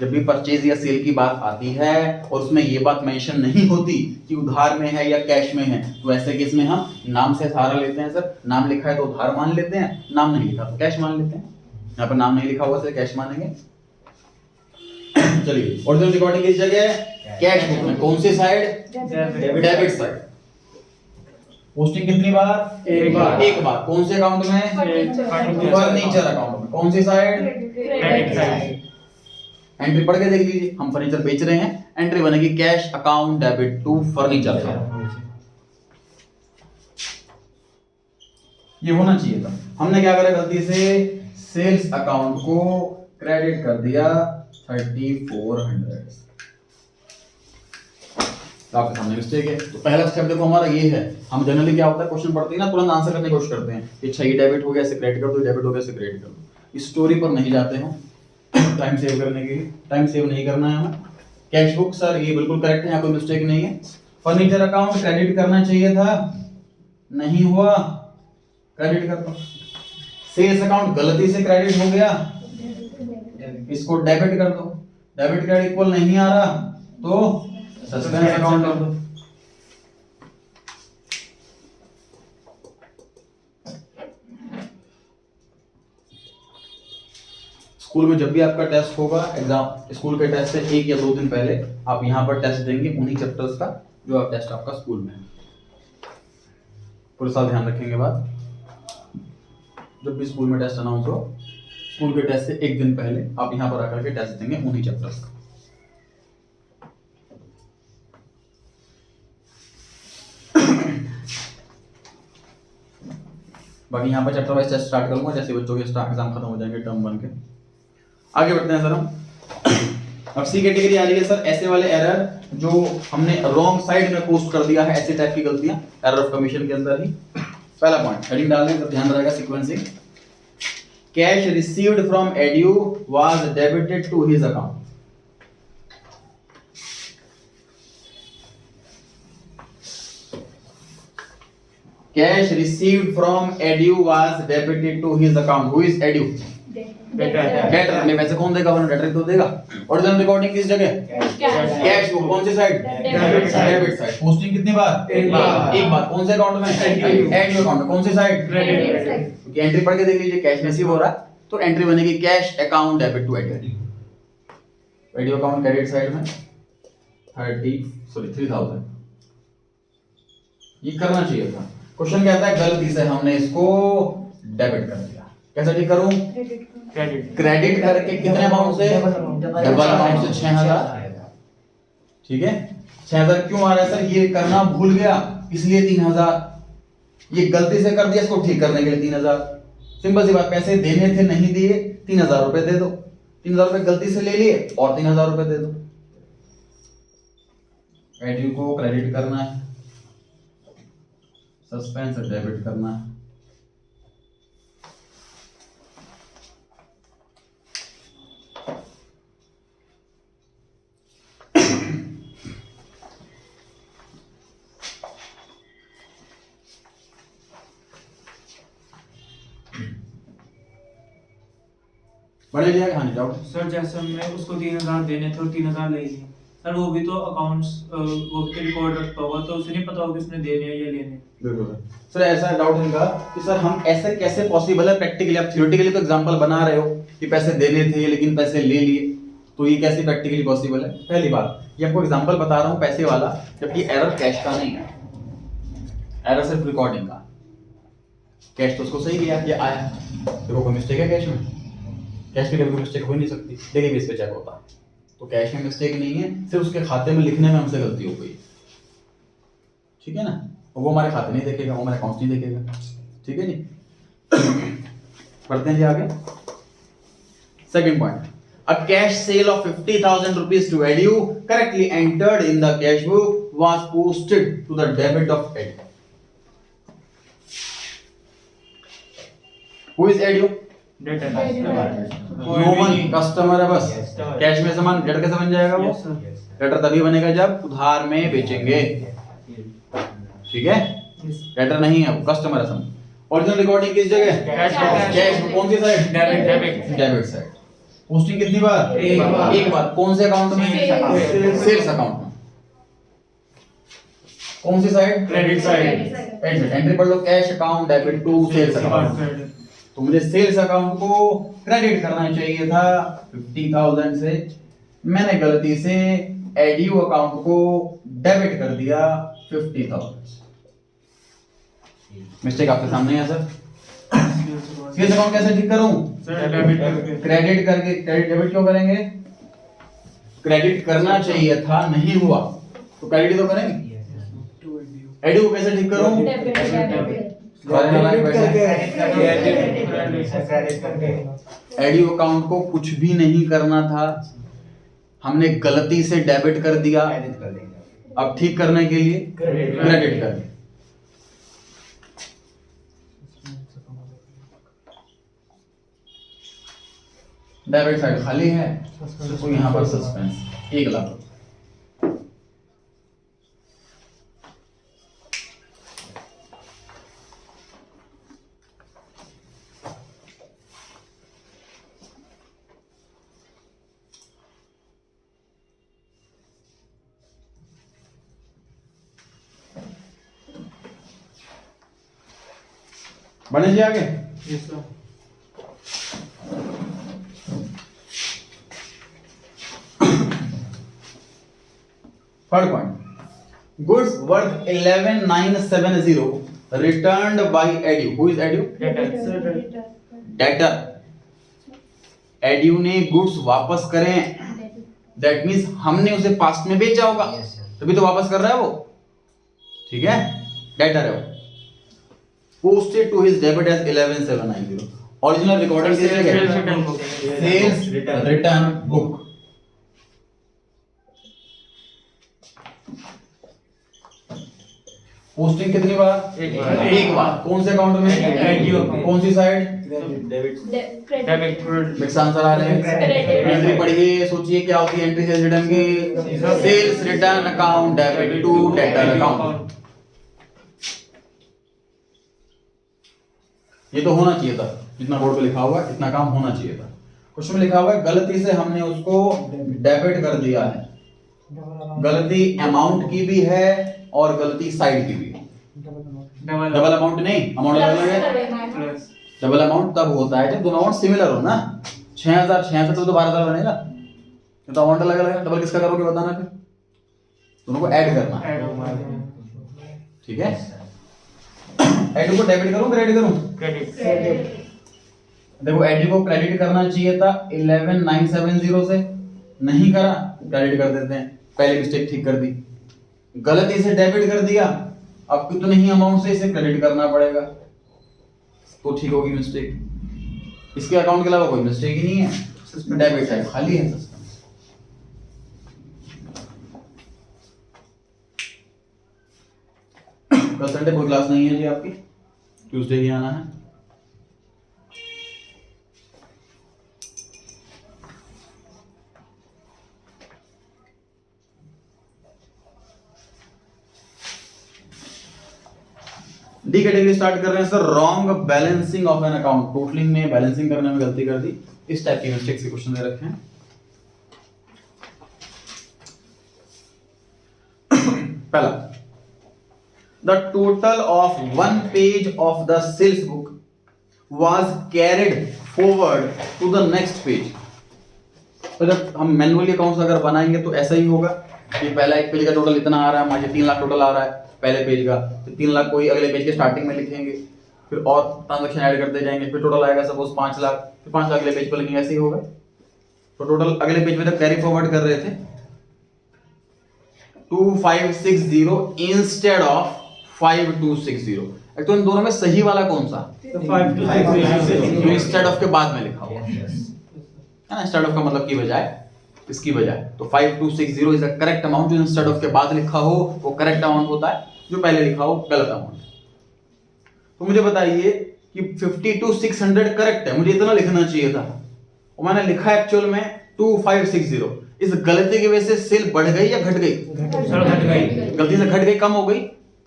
जब भी परचेज या सेल की बात आती है और उसमें ये बात मेंशन नहीं होती कि उधार में है या कैश में है, तो ऐसे केस में हम नाम से सहारा लेते हैं। सर नाम लिखा है तो उधार मान लेते हैं, नाम नहीं लिखा तो कैश मान लेते हैं। यहाँ पर नाम नहीं लिखा हुआ इसलिए कैश मानेंगे। चलिए ओरिजिनल रिकॉर्डिंग किस जगह है? कैश बुक में। कौन सी साइड? Debit side. पोस्टिंग कितनी बार? एक बार। कौन से अकाउंट में? फर्नीचर अकाउंट में। कौन सी साइड? Credit side. एंट्री पढ़ के देख लीजिए, हम फर्नीचर बेच रहे हैं, एंट्री बनेगी cash account debit to furniture. ये होना चाहिए था। हमने क्या करा गलती से, सेल्स अकाउंट को क्रेडिट कर दिया 3400। तो आपके सामने मिस्टेक है। तो पहला स्टेप देखो हमारा ये है, हम जनरली क्या होता है क्वेश्चन पढ़ते हैं ना, तुरंत आंसर करने की कोशिश करते हैं कि अच्छा ये डेबिट हो गया इसे क्रेडिट कर दो, डेबिट हो गया इसे क्रेडिट कर दो। इस स्टोरी पर नहीं जाते हो टाइम सेव करने के लिए, टाइम सेव नहीं करना है हमें। कैश बुक सर ये बिल्कुल करेक्ट है, यहाँ कोई मिस्टेक नहीं है। फर्नीचर अकाउंट क्रेडिट करना चाहिए था, नहीं हुआ, क्रेडिट कर दो। सेल्स अकाउंट गलती से क्रेडिट हो गया, इसको डेबिट कर दो। डेबिट क्रेडिट इक्वल नहीं आ रहा तो सस्पेंस अकाउंट कर दो। स्कूल में जब भी आपका टेस्ट होगा, एग्जाम स्कूल के टेस्ट से 1 या 2 दिन पहले आप यहाँ पर टेस्ट देंगे उन्हीं चैप्टर्स का जो आप टेस्ट आपका स्कूल में है। पूरे साल ध्यान रखेंगे बात, जब भी स्कूल में टेस्ट अनाउंस हो, स्कूल के टेस्ट से 1 दिन पहले आप यहाँ पर आकर के टेस्ट देंगे उन्हीं चैप्टर्स का। बाकी यहाँ पर चैप्टर वाइज टेस्ट स्टार्ट करूंगा जैसे बच्चों के एग्जाम खत्म हो जाएंगे टर्म 1 के। आगे बढ़ते हैं सर हम। अब सी कैटेगरी आ रही है सर ऐसे वाले एरर जो हमने रॉन्ग साइड में पोस्ट कर दिया है, ऐसे टाइप की गलतियां एरर ऑफ कमीशन के अंदर ही। पहला पॉइंट हेडिंग डाल दें तो ध्यान रहेगा सीक्वेंसिंग। कैश रिसीव्ड फ्रॉम एड्यू was debited to his account. Cash received from edu was debited to his account. Who is edu? Debtor। हमें पैसे कौन देगा? वरना डेटर तो देगा। ओरिजिनल रिकॉर्डिंग किस जगह? कैश बुक कौन सी साइड? Debit side. पोस्टिंग कितनी बार? एक बार। कौन से अकाउंट में? एड्यू अकाउंट में। कौन सी साइड? Credit side. क्योंकि एंट्री पढ़ के देख लीजिए, कैश रिसीव हो रहा तो एंट्री बनेगी कैश अकाउंट डेबिट टू एड्यू। एड्यू अकाउंट क्रेडिट साइड में 3000। ये करना चाहिए था। क्वेश्चन कहता है गलती से हमने इसको डेबिट कर दिया। कैसे ठीक करूं? क्रेडिट करके कितने अमाउंट से? डबल अमाउंट से 6000। ठीक है, 6000 क्यों आ रहा है सर? ये करना भूल गया इसलिए 3000। ये गलती से कर दिया, इसको ठीक करने के लिए 3000। सिंपल सी बात, पैसे देने थे नहीं दिए, 3000 रुपए दे दो। 3000 रुपए गलती से ले लिए और 3000 रुपए दे दो। एड्यू को क्रेडिट करना है, सस्पेंस डेबिट करना है। बड़े लिया कहानी जाओ सर जैसे हमने उसको 3000 देने थे और 3000 ले लिए सर, वो भी तो अकाउंट्स वो भी रिकॉर्ड रखता होगा तो उसे नहीं पता होगा किसने देने हैं या लेने। बिल्कुल सर। ऐसा डाउट इनका कि सर हम ऐसे कैसे पॉसिबल है प्रैक्टिकली? आप थ्योरेटिकली तो एग्जांपल बना रहे हो कि पैसे देने थे लेकिन पैसे ले लिए, तो ये कैसे प्रैक्टिकली पॉसिबल है? पहली बात, ये आपको एग्जांपल बता रहा हूं पैसे वाला, जबकि एरर कैश का नहीं है, एरर सिर्फ रिकॉर्डिंग का। कैश तो उसको सही किया, ये आया, देखो कोई मिस्टेक है कैश में? कैश में कभी मिस्टेक हो नहीं सकती, देखिए बेस पे चेक होता है। तो कैश में मिस्टेक नहीं है, सिर्फ उसके खाते में लिखने में हमसे गलती हो गई। ठीक है ना? वो हमारे खाते नहीं देखेगा, वो हमारे अकाउंट नहीं देखेगा। ठीक है जी, पढ़ते हैं जी आगे। Second point, a cash sale of 50,000 rupees to edu correctly entered in the cash book was posted to the debit of edu. Who is edu? Data No one, customer है बस। कैश में सामान डेटर कैसे बन जाएगा? वो डेटर तभी बनेगा जब उधार में बेचेंगे। ठीक है, डेटर नहीं है, वो कस्टमर है सामान। ओरिजिनल रिकॉर्डिंग किस जगह? कैश में कौन सी साइड? Debit side. पोस्टिंग कितनी बार? एक बार। कौन से अकाउंट में? सेल्स अकाउंट में। कौन सी साइड? Credit side. एंट्री पढ़ लो, cash account debit to sales account. तो मुझे सेल्स अकाउंट को क्रेडिट करना चाहिए था 50,000 से, मैंने गलती से एड्यू अकाउंट को डेबिट कर दिया 50,000। मिस्टेक आपके सामने है सर। सेल्स अकाउंट कैसे ठीक करूं? क्रेडिट करके। क्रेडिट डेबिट क्यों करेंगे? क्रेडिट करना चाहिए था, नहीं हुआ, तो क्रेडिट तो करेंगे। एडी को कैसे ठीक करूं? डेबिट डेबिट एडी अकाउंट को कुछ भी नहीं करना था, हमने गलती से डेबिट कर दिया, अब ठीक करने के लिए क्रेडिट कर दिया। डेबिट साइड खाली है तो यहाँ पर सस्पेंस 1 लाख। बढ़े जी आगे। Yes sir. Third point, goods worth 11970 returned by एड्यू। हु इज एड्यू? डेटर। एड्यू ने गुड्स वापस करें, दैट मींस हमने उसे पास्ट में बेचा होगा, तभी तो वापस कर रहा है वो, ठीक है, डेटर है वो। Posted to his debit as 11790। Original recorded sales return book. Posting कितनी बार? एक बार। कौन से अकाउंट में? एड्यू अकाउंट। कौन सी साइड? डेबिट मिक्स आंसर आ रहे हैं। एंट्री पढ़िए, सोचिए क्या होती है एंट्री सेल्स रिटर्न की? Sales return account debit to debtor account. ये तो होना चाहिए था, जितना बोर्ड पे लिखा हुआ है इतना काम होना चाहिए था। क्वेश्चन में लिखा हुआ है गलती से हमने उसको डेबिट कर दिया है। गलती अमाउंट की भी है और गलती साइड की भी है। डबल अमाउंट नहीं, अमाउंट अलग है। प्लस डबल अमाउंट तब होता है जब दोनों अमाउंट सिमिलर हो ना। 6000 66 तो 12000 बनेगा, तो अमाउंट अलग अलग है। डबल किसका करोगे बताना, फिर दोनों को ऐड करना है, ठीक है। एडी को डेबिट करूं क्रेडिट करूं? क्रेडिट। देखो एडी को क्रेडिट करना चाहिए था 11970 से, नहीं करा, क्रेडिट कर देते हैं, पहले मिस्टेक ठीक कर दी। गलती से डेबिट कर दिया, अब कितने ही अमाउंट से इसे क्रेडिट करना पड़ेगा, तो ठीक होगी मिस्टेक। इसके अकाउंट के अलावा कोई मिस्टेक ही नहीं है, डेबिट साइड खाली है। कल संडे कोई क्लास नहीं है जी आपकी, ट्यूसडे ही आना है। डी कैटेगरी स्टार्ट कर रहे हैं sir. Wrong balancing of an account. Totalling में बैलेंसिंग करने में गलती कर दी, इस टाइप की मिस्टेक से क्वेश्चन दे रखे हैं। पहला, the total of one page of the sales book was carried forward to the next page। तो जब हम मैनुअली अकाउंट्स अगर बनाएंगे तो ऐसा ही होगा कि पहला एक पेज का टोटल इतना आ रहा है, मुझे 3 लाख टोटल आ रहा है पहले पेज का, तो 3 लाख कोई अगले पेज के स्टार्टिंग में लिखेंगे, फिर और ट्रांजैक्शन ऐड करते जाएंगे, फिर टोटल आएगा सपोज 5 लाख, फिर 5 लाख अगले पेज पर लिखेंगे, ऐसे ही होगा। तो टोटल अगले पेज में तक कैरी फॉरवर्ड कर रहे थे 2560 इंस्टेड ऑफ 5260। एक तो इन दोनों में सही वाला कौन सा? तो 5 to 6 जो इंस्टेड ऑफ के बाद में लिखा हुआ है ना, इंस्टेड ऑफ का मतलब की बजाय, इसकी बजाय, तो 5260 इज द करेक्ट अमाउंट। जो इंस्टेड ऑफ के बाद लिखा हो वो करेक्ट अमाउंट होता है, जो पहले लिखा हो गलत अमाउंट। तो मुझे बताइए कि 52600 करेक्ट है, मुझे इतना लिखना चाहिए था और मैंने लिखा एक्चुअल में 2560। इस गलती की वजह से सेल बढ़ गई या घट गई? सर घट गई। गलती से घट गई, कम हो गई,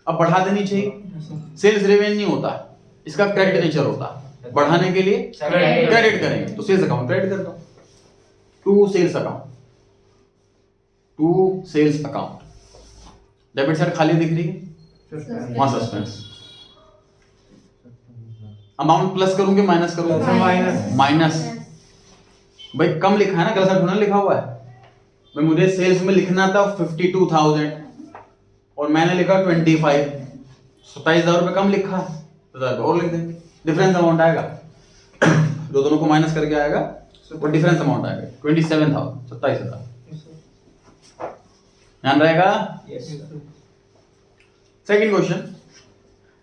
अब बढ़ा देनी चाहिए। सेल्स रेवेन्यू होता है, इसका क्रेडिट नेचर होता है, बढ़ाने के लिए क्रेडिट करेंगे, तो सेल्स अकाउंट क्रेडिट कर दो to sales account, to sales account. Debit side खाली दिख रही है, वहां सस्पेंस। अमाउंट प्लस करूंगे माइनस करूंगा? माइनस। माइनस। भाई कम लिखा है ना, गलत थोड़ा लिखा हुआ है। भाई मुझे सेल्स में लिखना था 52,000 और मैंने लिखा 25, 27,000 रुपए कम लिखा, 1000 और लिख देंगे, डिफरेंस अमाउंट आएगा। जो दोनों को माइनस करके आएगा वो डिफरेंस अमाउंट आएगा 27,000, 27,000। ध्यान रहेगा। Yes. Second question,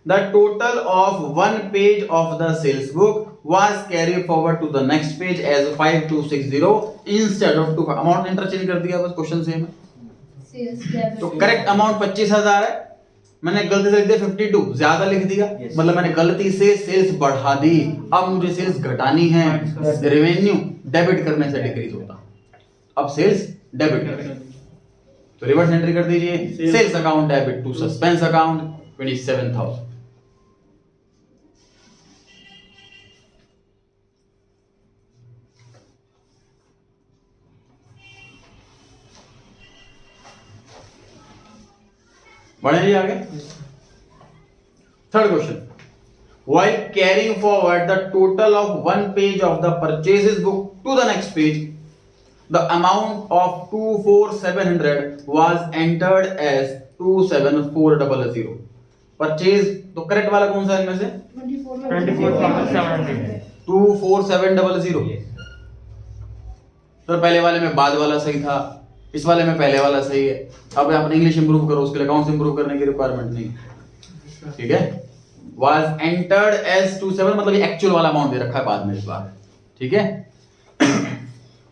the total of one page of the sales book was carried forward to the next page as 5260 instead of 2। Amount interchange कर दिया, बस क्वेश्चन सेम है। Sales debit. तो करेक्ट अमाउंट 25,000 है, मैंने गलती से लिख दिया 52, ज्यादा लिख दिया, Yes. मतलब मैंने गलती से सेल्स बढ़ा दी। अब मुझे सेल्स घटानी है, रेवेन्यू डेबिट करने से डिक्रीज होता, अब सेल्स डेबिट करें, तो रिवर्स एंट्री कर दीजिए। Sales account debit to suspense account 27,000। बढ़े जी आगे। Third question, while carrying forward the total of one page of the purchases book to the next page, the amount of 24,700 was entered as 27,400। Purchase तो करेक्ट वाला कौन सा है इनमें से? 24,700 24,700। तो पहले वाले में बाद वाला सही था, इस वाले में पहले वाला सही है। अब आप इंग्लिश इंप्रूव करो, उसके लिए अकाउंट्स इंप्रूव करने की रिक्वायरमेंट नहीं, ठीक है। was entered as 27 मतलब ये एक्चुअल वाला अमाउंट दे रखा है बाद में इस बार, ठीक है।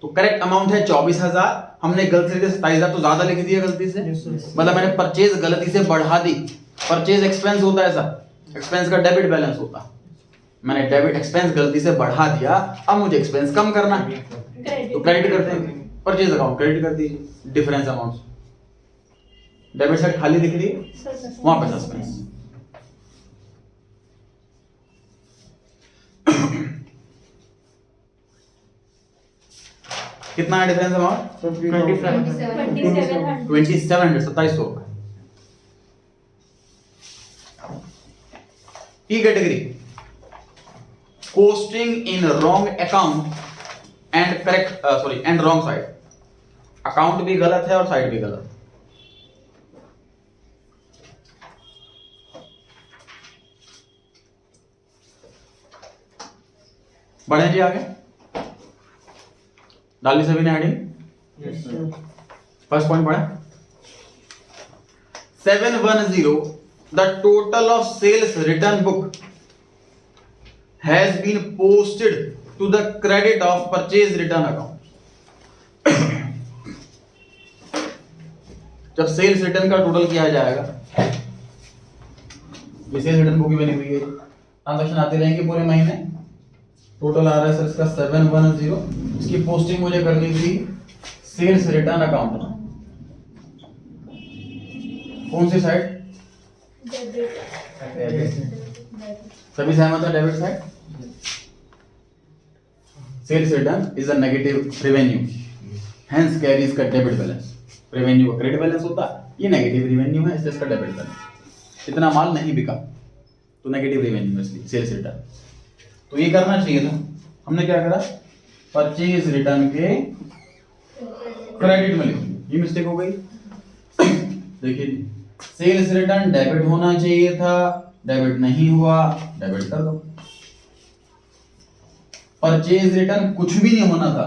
तो करेक्ट अमाउंट है 24,000, हमने गलती से 27,000 तो ज्यादा लिख दिया गलती से, मतलब मैंने परचेज गलती से बढ़ा दी। परचेज एक्सपेंस होता है ऐसा, एक्सपेंस का डेबिट बैलेंस होता, मैंने डेबिट एक्सपेंस गलती से बढ़ा दिया, अब मुझे एक्सपेंस कम करना है तो क्रेडिट करते हैं, परचेज अकाउंट क्रेडिट कर दीजिए डिफरेंस अमाउंट। डेबिट साइड खाली दिख रही है, वहां पे सस्पेंस। कितना है डिफरेंस अमाउंट? 2700। 2700 रुपए। ई category, posting in wrong account and correct and wrong side. Account भी गलत है और साइड भी गलत है। बढ़े जी आगे, डाली सभी ने हेडिंग। फर्स्ट पॉइंट पढ़े, 710 the total of sales return book has been posted to the credit of purchase return account. जब सेल्स रिटर्न का टोटल किया जाएगा, ये सेल्स रिटर्न बुक ही बनी हुई है, ट्रांजैक्शन आते रहेंगे पूरे महीने, टोटल आ रहा है सर इसका 710, इसकी पोस्टिंग मुझे करनी थी सेल्स रिटर्न अकाउंट। कौन सी साइड? सभी सहमत है debit side. Sales return is a negative revenue, hence carries का डेबिट बैलेंस। रेवेन्यू का क्रेडिट बैलेंस होता है, ये नेगेटिव रेवेन्यू है इसलिए इसका डेबिट बैलेंस। इतना माल नहीं बिका तो नेगेटिव रेवेन्यू है इसलिए सेल्स रिटर्न। तो ये करना चाहिए था, हमने क्या करा, परचेज रिटर्न के क्रेडिट में लिख दिया, ये मिस्टेक हो गई। देखिए सेल्स रिटर्न डेबिट होना चाहिए था, डेबिट नहीं हुआ, डेबिट कर दो। परचेज रिटर्न कुछ भी नहीं होना था,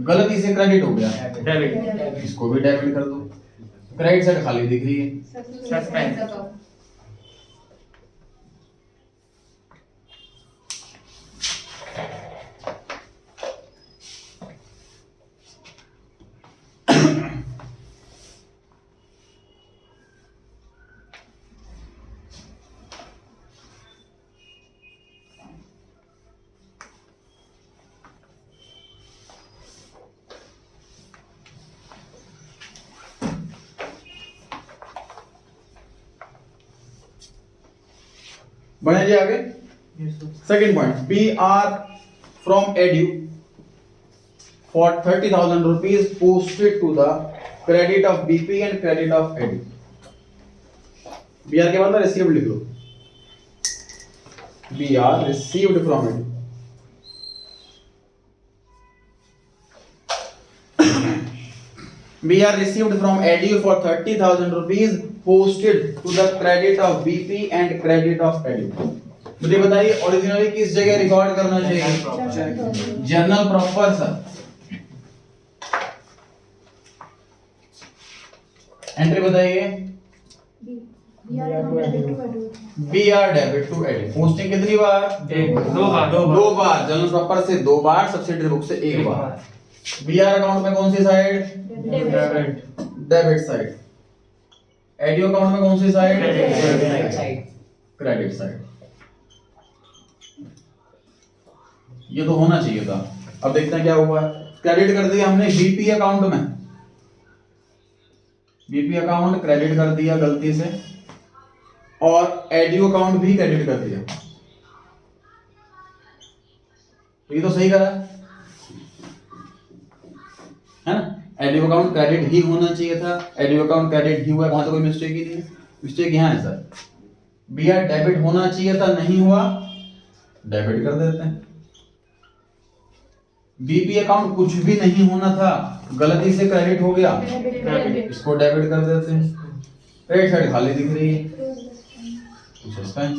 गलती से क्रेडिट हो गया, डेबिट। इसको भी डेबिट कर दो। क्रेडिट साइड खाली दिख रही है, सस्पेंस अकाउंट। बढ़े जी आगे। Second point, B R from एड्यू for 30,000 rupees posted to the credit of BP and credit of edu। BR के बाद में received लिख लो, BR received from edu। BR received from edu for 30,000 rupees posted to the credit of BP and credit of edu। मुझे बताइए ओरिजिनली किस जगह रिकॉर्ड करना चाहिए? जर्नल प्रॉपर सर, एंट्री बताइए। बी आर डेबिट टू एडी। पोस्टिंग कितनी बार? दो बार। जनरल प्रॉपर से 2 बार, सब्सिडरी बुक से 1 बार। बी आर अकाउंट में कौन सी side? Debit side. AD account में कौन सी साइड? Credit side. ये तो होना चाहिए था। अब देखते हैं क्या हुआ है। क्रेडिट कर दिया हमने बीपी अकाउंट में, बीपी अकाउंट क्रेडिट कर दिया गलती से, और एडीओ अकाउंट भी क्रेडिट कर दिया। तो ये तो सही करा है ना। एडीओ अकाउंट क्रेडिट ही होना चाहिए था, एडीओ अकाउंट क्रेडिट ही हुआ, वहां तो कोई मिस्टेक ही नहीं है। मिस्टेक यहाँ है सर, बीआर डेबिट होना चाहिए था, नहीं हुआ, डेबिट कर देते हैं। बीपी अकाउंट कुछ भी नहीं होना था, गलती से क्रेडिट हो गया, इसको डेबिट कर देते हैं। क्रेडिट साइड खाली दिख रही है, सस्पेंस।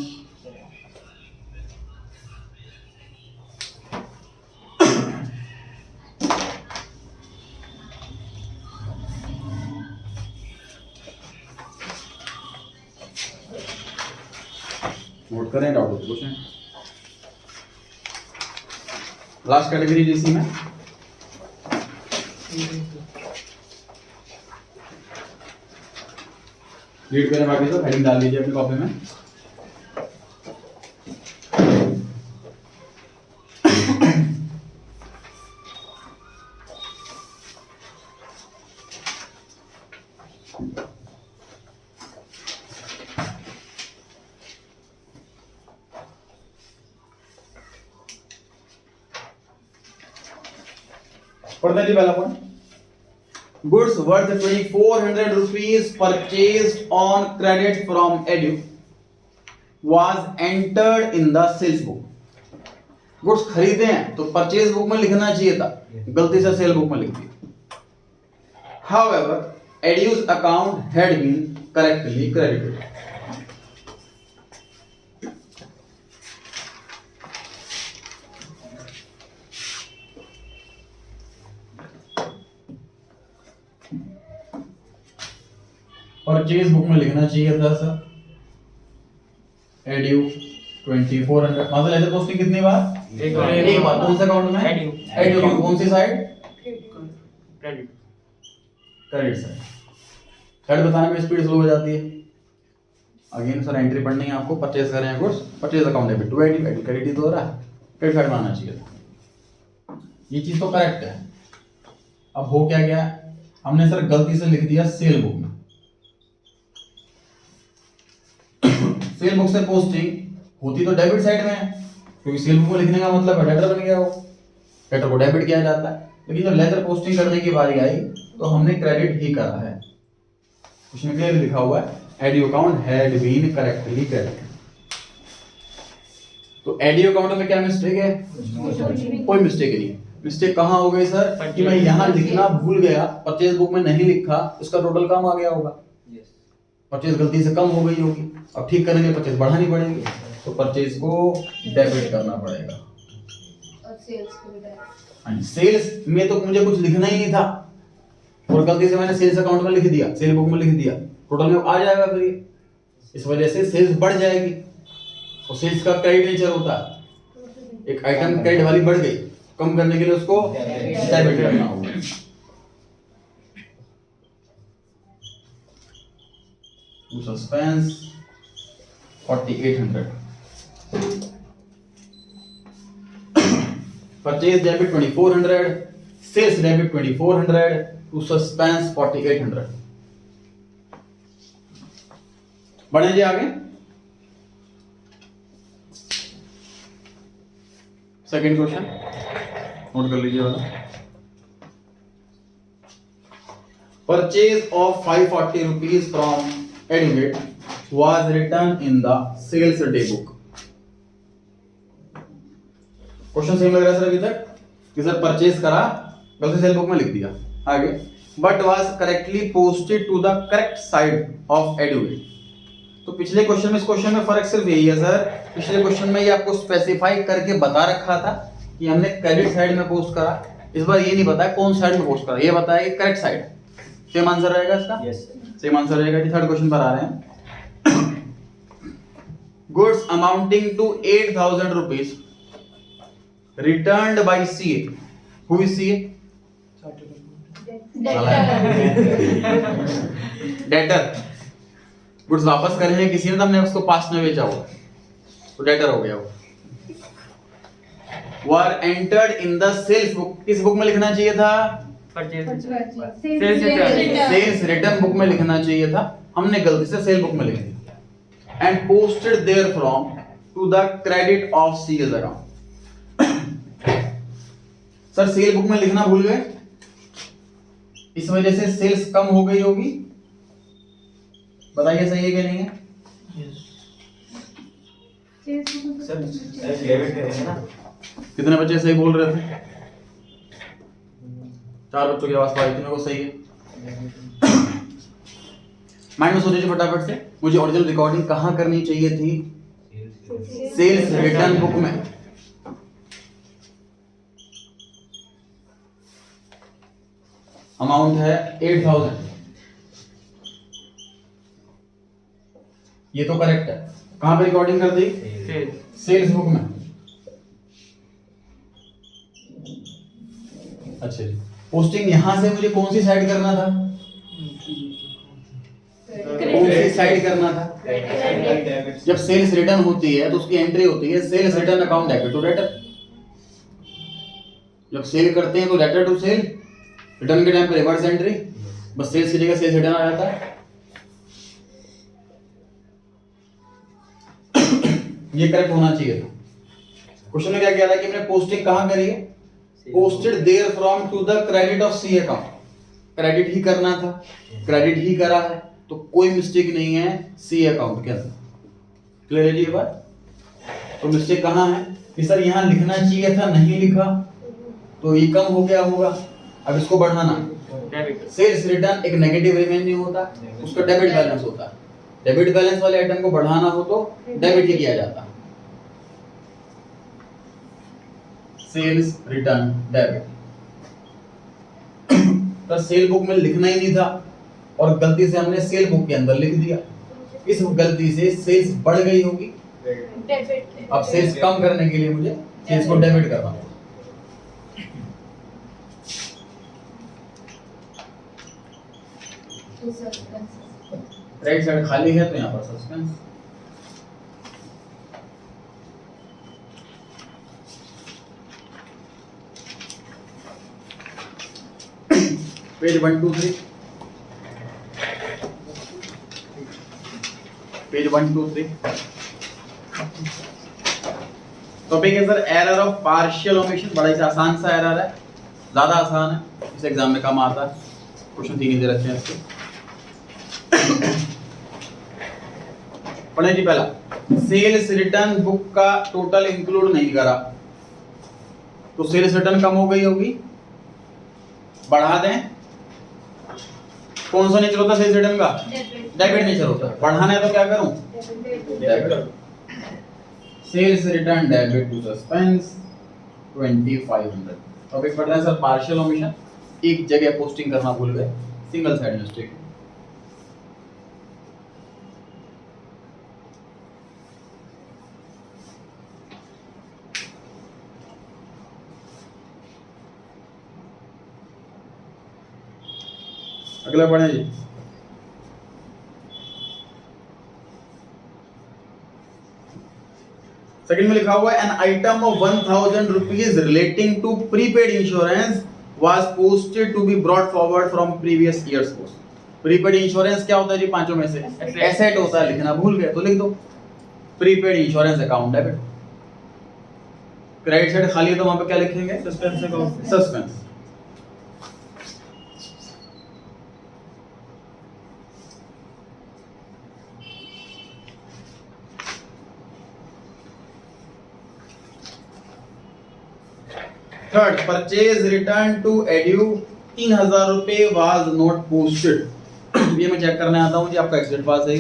नोट करें, डाउट हो तो पूछें। लास्ट कैटेगरी डीसी में रीड करें, बाकी सब हेडिंग डाल दीजिए अपनी कॉपी में। पढ़ते हैं जी पहला point. Goods worth 2400 rupees purchased on credit from Edu was entered in the sales book. Goods खरीदे हैं तो परचेज बुक में लिखना चाहिए था, गलती से सेल बुक में लिख दिया। However, Edu's account had been correctly credited. Purchase book में लिखना चाहिए था सर, एड्यू 2400। मतलब लेजर पोस्टिंग कितनी बार? एक बार। कौन से अकाउंट में? एड्यू अकाउंट। कौन सी side? Credit. Credit side. Side बताने में स्पीड स्लो हो जाती है। अगेन सर एंट्री पढ़नी है आपको। परचेज कर रहे हैं goods, purchase account debit to एड्यू, एड्यू क्रेडिट ही तो हो रहा है, क्रेडिट साइड में आना चाहिए था। ये चीज तो करेक्ट है। अब हो क्या गया, हमने सर गलती से लिख दिया सेल बुक में। सेल बुक से पोस्टिंग होती तो डेबिट साइड में है, क्योंकि सेल बुक में लिखने का मतलब डेटर बन गया, वो डेटर को डेबिट किया जाता है। लेकिन जब लेजर पोस्टिंग करने की बारी आई तो हमने क्रेडिट ही करा है। उसमें क्लियरली लिखा हुआ है एड्यू account had been correctly credited. तो एड्यू अकाउंट में क्या मिस्टेक है? कोई मिस्टेक नहीं। मिस्टेक कहाँ हो गई सर? कि मैं यहाँ लिखना भूल गया, परचेज बुक में नहीं लिखा, उसका टोटल कम आ गया होगा। परचेज गलती से कम हो गई होगी, अब ठीक करने के लिए परचेज बढ़ानी पड़ेगी, तो परचेज को डेबिट करना पड़ेगा। और सेल्स को भी डेबिट। हाँ, सेल्स में तो मुझे कुछ लिखना ही नहीं था और गलती से मैंने सेल्स अकाउंट में लिख दिया, सेल बुक में लिख दिया, टोटल में आ जाएगा फिर ये। इस वजह से सेल्स बढ़ जाएगी, और सेल्स का क्रेडिट नेचर होता है। एक आइटम क्रेडिट वाली बढ़ गई, कम करने के लिए उसको डेबिट करना होगा। Suspense 4800। Purchase debit 2400, sales debit 2400 to suspense 4800। बढ़े जी आगे। सेकंड क्वेश्चन नोट कर लीजिए वाला। परचेज ऑफ 540 रुपीज फ्रॉम एडुकेट was written in the sales day book। Question same लग रहा है सर अभी तक कि सर परचेज करा, गलती सेल बुक में लिख दिया, आगे but was correctly posted to the correct side of एडुकेट। तो पिछले क्वेश्चन में इस क्वेश्चन में फर्क सिर्फ यही है सर, पिछले क्वेश्चन में ये आपको स्पेसिफाई करके बता रखा था कि हमने क्रेडिट साइड में पोस्ट करा, इस बार ये नहीं बताया कौन साइड में पोस्ट करा, ये बताया कि करेक्ट साइड। सेम आंसर रहेगा इसका। यस। सेम आंसर रहेगा जी। थर्ड क्वेश्चन पर आ रहे हैं। Goods amounting to 8,000 rupees returned by CA. Who is CA? Debtor. Goods वापस करे हैं किसी ने, तो हमने उसको पास्ट में बेचा हुआ, तो डेटर हो गया वो। Were entered in the sales book. किस बुक में लिखना चाहिए था? सेल्स रिटर्न बुक में लिखना चाहिए था, हमने गलती से सेल बुक में लिख दिया। And posted there from to the credit of CS account. Sir sale book में लिखना भूल गए, इस वजह से सेल्स कम हो गई होगी। बताइए सही है कि नहीं है? कितने बच्चे सही बोल रहे थे? 4 बच्चों की आवाज तो आई थी मेरे को, सही है। माइंड में सोचिए फटाफट से, मुझे ओरिजिनल रिकॉर्डिंग कहां करनी चाहिए थी? सेल्स रिटर्न बुक में। अमाउंट है 8,000, ये तो करेक्ट है। कहां पे रिकॉर्डिंग कर दी? सेल्स बुक में। अच्छा जी, पोस्टिंग यहां से मुझे कौन सी साइड करना था? कौन सी साइड करना था? जब सेल्स रिटर्न होती है तो उसकी एंट्री होती है sales return account debit to debtor. जब सेल करते हैं तो डेटर टू सेल, रिटर्न के टाइम पे रिवर्स एंट्री, बस सेल्स की जगह सेल्स रिटर्न आ जाता है। ये करेक्ट होना चाहिए था। क्वेश्चन में क्या किया था कि हमने पोस्टिंग कहां करी है? Posted there from to the credit of C account. Credit ही करना था, क्रेडिट ही करा है, तो कोई मिस्टेक नहीं है सी अकाउंट के अंदर। क्लियर है जी ये बात? तो मिस्टेक कहां है कि सर यहां लिखना चाहिए था, नहीं लिखा, तो ये कम हो गया होगा। अब इसको बढ़ाना, सेल्स रिटर्न एक नेगेटिव रेवेन्यू होता, उसका डेबिट बैलेंस होता। डेबिट बैलेंस वाले आइटम को बढ़ाना हो तो डेबिट ही किया जाता। Sales return debit. तो सेल बुक में लिखना ही नहीं था और गलती से हमने सेल बुक के अंदर लिख दिया। इस गलती से सेल्स बढ़ गई होगी। अब सेल्स कम करने के लिए मुझे सेल्स को डेबिट करना होगा। राइट साइड खाली है तो यहाँ पर सस्पेंस। Page 1 2 3, page 1 2 3। टॉपिक है sir error of partial omission. बड़ा ही आसान सा एरर है, ज्यादा आसान है, इस एग्जाम में कम आता है। क्वेश्चन 3 ही दे रखे हैं इसके। पढ़े जी पहला, सेल्स रिटर्न बुक का टोटल इंक्लूड नहीं करा तो सेल्स रिटर्न कम हो गई होगी। बढ़ा दें, कौन सा नेचर होता है सेल्स रिटर्न का? डेबिट नेचर होता है। बढ़ाना है तो क्या करूं? Debit. Sales return debit to suspense 2500। Topic पढ़ रहे हैं सर पार्शियल ओमिशन। एक जगह पोस्टिंग करना भूल गए, सिंगल साइड मिस्टेक। अगला पढ़े जी। सेकंड में लिखा हुआ है an item of 1000 rupees relating to prepaid insurance was posted to be brought forward from previous years post. Prepaid insurance क्या होता है जी? पांचों में से एसेट होता है, लिखना भूल गए तो लिख दो prepaid insurance account debit. Credit side खाली है तो वहां पे क्या लिखेंगे? Suspense account. Suspense. Third, purchase return to एड्यू 3000 रुपए वाज नॉट पोस्टेड। ये मैं चेक करने आता हूँ जी, आपका एग्जिट पास है।